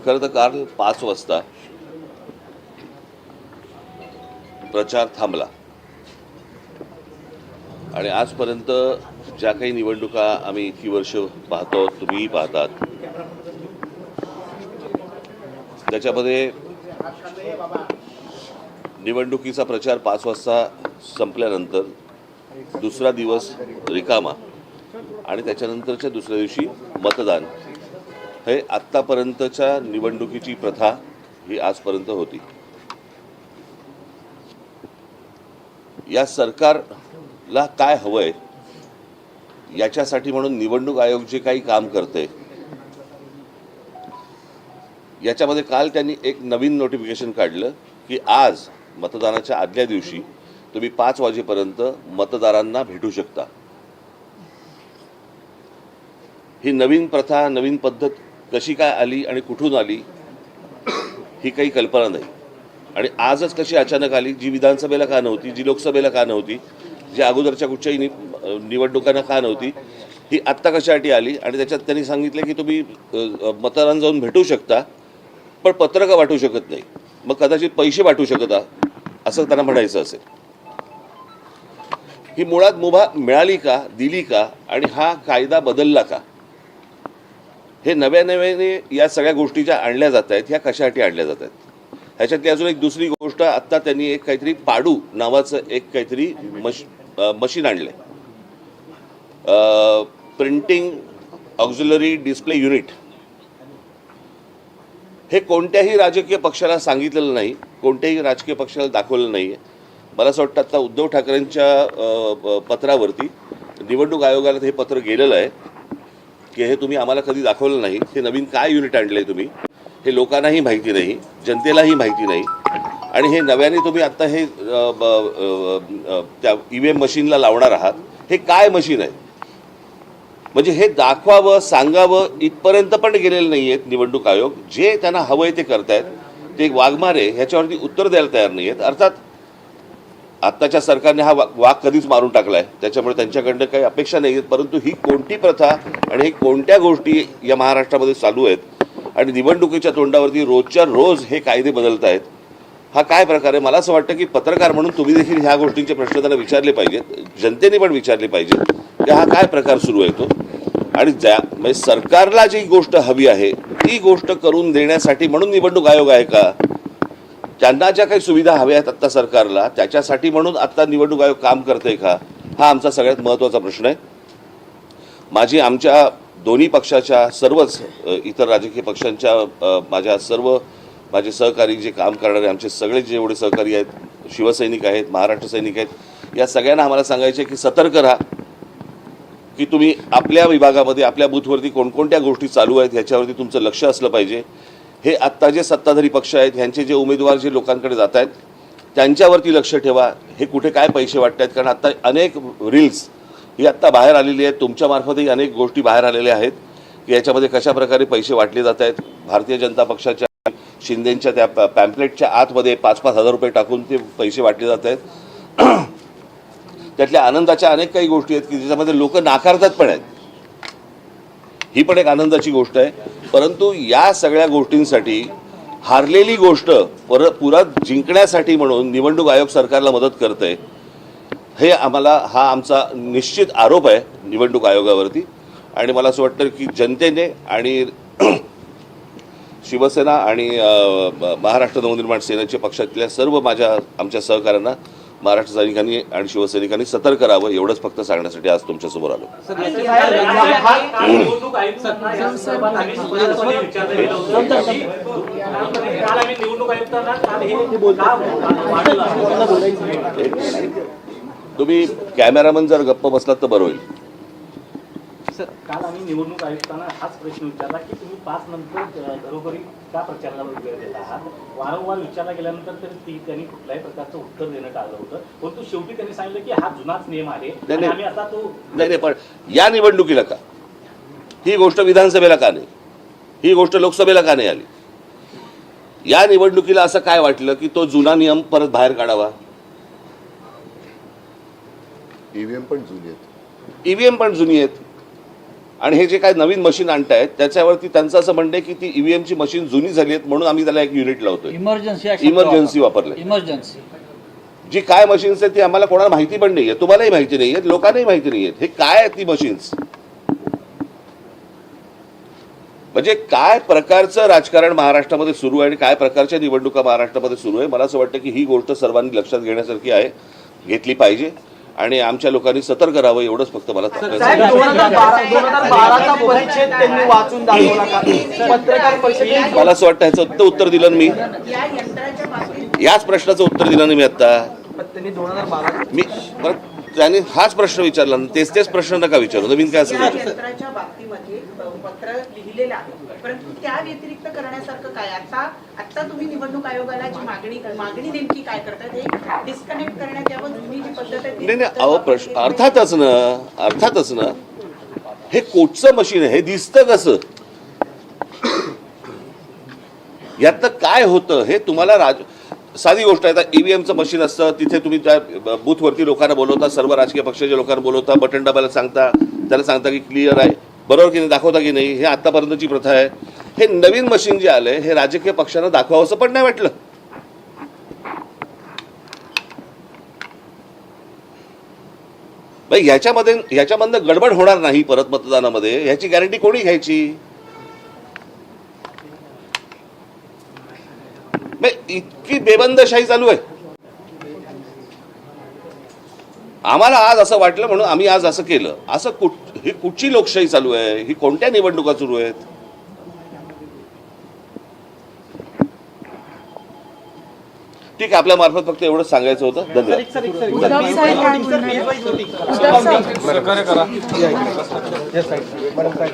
खरं तर काल 5 वाजता प्रचार थांबला आणि आजपर्यंत ज्या काही निवडणुका आम्ही इतकी वर्ष पाहतो, तुम्हीही पाहतात, त्याच्यामध्ये निवडणुकीचा प्रचार 5 वाजता संपल्यानंतर दुसरा दिवस रिकामा आणि त्याच्यानंतरच्या दुसऱ्या दिवशी मतदान, हे आत्तापर्यंतच्या निवडणुकीची प्रथा ही आजपर्यंत होती. या सरकारला काय हवंय याच्यासाठी म्हणून निवडणूक आयोग जे काही काम करते, याच्यामध्ये काल त्यांनी एक नवीन नोटिफिकेशन काढलं की आज मतदानाच्या आदल्या दिवशी तुम्ही 5 वाजेपर्यंत मतदारांना भेटू शकता. ही नवीन प्रथा, नवीन पद्धत कशी काय आली आणि कुठून आली ही काही कल्पना नाही. आणि आजच कशी अचानक आली, जी विधानसभेला का नव्हती, जी लोकसभेला का नव्हती, जी अगोदरच्या कुठच्याही निवडणुकांना का नव्हती, ही आत्ता कशासाठी आली. आणि त्याच्यात त्यांनी सांगितलं की तुम्ही मतदारांना जाऊन भेटू शकता पण पत्रकं वाटू शकत नाही. मग कदाचित पैसे वाटू शकता असं त्यांना म्हणायचं असेल. ही मुळात मुभा मिळाली का, दिली का आणि हा कायदा बदलला का, हे नव्याने या सगळ्या गोष्टी ज्या आणल्या जात आहेत ह्या कशासाठी आणल्या जात आहेत. ह्याच्यातली अजून एक दुसरी गोष्ट, आत्ता त्यांनी एक काहीतरी पाडू नावाचं एक काहीतरी मशीन आणलंय, प्रिंटिंग ऑक्झिलरी डिस्प्ले युनिट. हे कोणत्याही राजकीय पक्षाला सांगितलेलं नाही, कोणत्याही राजकीय पक्षाला दाखवलं नाही आहे. मला असं वाटतं आता उद्धव ठाकरेंच्या पत्रावरती निवडणूक आयोगाला हे पत्र गेलेलं आहे की हे तुम्ही आम्हाला कधी दाखवलं नाही. हे नवीन काय युनिट आणलं आहे तुम्ही, हे लोकांनाही माहिती नाही, जनतेलाही माहिती नाही. आणि हे नव्याने तुम्ही आत्ता हे त्या EVM मशीनला लावणार आहात. हे काय मशीन आहे म्हणजे हे दाखवावं, सांगावं इथपर्यंत पण गेलेलं नाही आहेत निवडणूक आयोग. जे त्यांना हवंय ते करतायत, ते वाघमारे ह्याच्यावरती उत्तर द्यायला तयार नाही आहेत. अर्थात आत्ताच्या सरकारने हा वाघ कधीच मारून टाकलाय, त्याच्यामुळे त्यांच्याकडनं काही अपेक्षा नाही आहेत. परंतु ही कोणती प्रथा आणि ही कोणत्या गोष्टी या महाराष्ट्रामध्ये चालू आहेत आणि निवडणुकीच्या तोंडावरती रोजच्या रोज हे कायदे बदलत आहेत, हा काय प्रकार आहे. मला असं वाटतं की पत्रकार म्हणून तुम्ही देखील ह्या गोष्टींचे प्रश्न त्यांना विचारले पाहिजेत, जनतेने पण विचारले पाहिजेत की हा काय प्रकार सुरू आहे तो. आणि म्हणजे सरकारला जी गोष्ट हवी आहे ती गोष्ट करून देण्यासाठी म्हणून निवडणूक आयोग आहे का, त्यांना ज्या काही सुविधा हव्या आहेत आत्ता सरकारला त्याच्यासाठी म्हणून आत्ता निवडणूक आयोग काम करते का, हा आमचा सगळ्यात महत्त्वाचा प्रश्न आहे. आमच्या दोन्ही पक्षाच्या, सर्वच इतर राजकीय पक्षांच्या, माझे सहकारी जे काम करणारे आमचे सगळे जेवढे सहकारी आहेत, शिवसैनिक आहेत, महाराष्ट्र सैनिक आहेत, या सगळ्यांना आम्हाला सांगायचे की सतर्क राहा की तुम्ही आपल्या विभागामध्ये, आपल्या बूथवरती कोणकोणत्या गोष्टी चालू आहेत ह्याच्यावरती तुमचं लक्ष असलं पाहिजे. हे आत्ता जे सत्ताधारी पक्ष आहेत ह्यांचे जे उमेदवार जे लोकांकडे जात आहेत त्यांच्यावरती लक्ष ठेवा. हे कुठे काय पैसे वाटत आहेत, कारण आत्ता अनेक रील्स ही आत्ता बाहेर आलेली आहेत, तुमच्यामार्फतही अनेक गोष्टी बाहेर आलेल्या आहेत की याच्यामध्ये कशाप्रकारे पैसे वाटले जात आहेत. भारतीय जनता पक्षाच्या, शिंदेंच्या त्या पॅम्पलेटच्या आतमध्ये 5-5 हजार रुपये टाकून ते पैसे वाटले जात आहेत. त्यातल्या आनंदाच्या अनेक काही गोष्टी आहेत की ज्याच्यामध्ये लोक नाकारतात पण आहेत. ही पण एक आनंदाची गोष्ट आहे. परंतु या सगळ्या गोष्टींसाठी हारलेली गोष्ट परत जिंकण्यासाठी म्हणून निवडणूक आयोग सरकारला मदत करते, हे हा आमचा निश्चित आरोप आहे निवडणूक आयोगावरती. आणि मला असं वाटतं की जनतेने आणि शिवसेना आणि महाराष्ट्र नवनिर्माण सेनेच्या पक्षातल्या सर्व आमच्या सहकाऱ्यांना, महाराष्ट्र सैनिकांनी आणि शिवसैनिकांनी सतर्क करावं एवढंच फक्त सांगण्यासाठी आज तुमच्यासमोर आलो. तुम्ही कॅमेरामन जर गप्प बसलात तर बरं होईल. सर, काल आम्ही निवडणूक आयुक्तांना हाच प्रश्न विचारला की तुम्ही 5 नंतर घरोघरी का प्रचाराला वेळ देत आहात. वारंवार विचारला गेल्यानंतर तरी त्यांनी कुठल्याही प्रकारचं उत्तर देणं टाळलं होतं. परंतु शेवटी त्यांनी सांगितलं की हा जुनाच नियम आहे आणि आम्ही आता तो नाही. पण या निवडणुकीला का, ही गोष्ट विधानसभेला का नाही, ही गोष्ट लोकसभेला का नाही आली. या निवडणुकीला असं काय वाटलं की तो जुना नियम परत बाहेर काढावा. ईव्हीएम पण जुनी आहेत. ईव्हीएम पण जुनी आहेत. आणि हे जे काय नवीन मशीन आणतायत त्याच्यावरती त्यांचं असं म्हणणं आहे की ती ईव्हीएमची मशीन जुनी झाली आहेत म्हणून आम्ही त्याला एक युनिट लावतोय. इमर्जन्सी वापरले. इमर्जन्सी जी काय मशीन्स आहेत ती आम्हाला कोणाला माहिती पण नाहीये, तुम्हालाही माहिती नाहीये, लोकांनाही माहिती नाहीये हे काय आहेत ती मशीन्स. म्हणजे काय प्रकारचं राजकारण महाराष्ट्रामध्ये सुरू आहे आणि काय प्रकारच्या निवडणुका महाराष्ट्रामध्ये सुरू आहे, मला असं वाटतं की ही गोष्ट सर्वांनी लक्षात घेण्यासारखी आहे, घेतली पाहिजे आणि आमच्या लोकांनी सतर्क राहावं एवढंच फक्त मला साहेब, 2012चा परिच्छेद त्यांनी वाचून दाखवला का? पत्रकार परिषदेत मला असं वाटतं ह्याचं उत्तर दिलं ना मी, या यंत्राच्या बाबतीत याच प्रश्नाचं उत्तर दिलं ना मी आता. त्यांनी 2012 मी परत त्याने हाच प्रश्न विचारला ना, तेच प्रश्न नका विचारू, नवीन काय असेल या विचारू. यंत्राच्या बाबतीमध्ये पत्र लिहिलेलं आहे, परंतु त्या व्यतिरिक्त करण्यासारखं काय? आता तुम्ही निवडणूक आयोगाला जी मागणी नेमकी काय करतात हे डिस्कनेक्ट करण्यात यावं, जुनी जी पद्धत आहे ती नाही नाही अहो प्रश्न अर्थातच ना हे कोटचं मशीन आहे, हे दिसतं कसं, यातनं काय होतं हे तुम्हाला साधी गोष्ट आहे. आता ईव्हीएमचं मशीन असतं, तिथे तुम्ही त्या बूथवरती लोकांना बोलवता, सर्व राजकीय पक्षाच्या लोकांना बोलवता, बटन दाबायला सांगता, त्याला सांगता की क्लिअर आहे, बरोबर की नाही, दाखवता की नाही, हे आतापर्यंतची प्रथा आहे. हे नवीन मशीन जे आलंय हे राजकीय पक्षांना दाखवावं असं पण नाही वाटलं. ह्याच्यामधनं गडबड होणार नाही परत मतदानामध्ये, ह्याची गॅरंटी कोणी घ्यायची? इतकी बेबंदशाही चालू आहे. आम्हाला आज असं वाटलं म्हणून आम्ही आज असं केलं. असं ही कुठची लोकशाही चालू आहे? ही कोणत्या निवडणुका सुरू आहेत? ठीक आहे, आपल्या मार्फत फक्त एवढंच सांगायचं होतं. धन्यवाद. उद्धव साहेब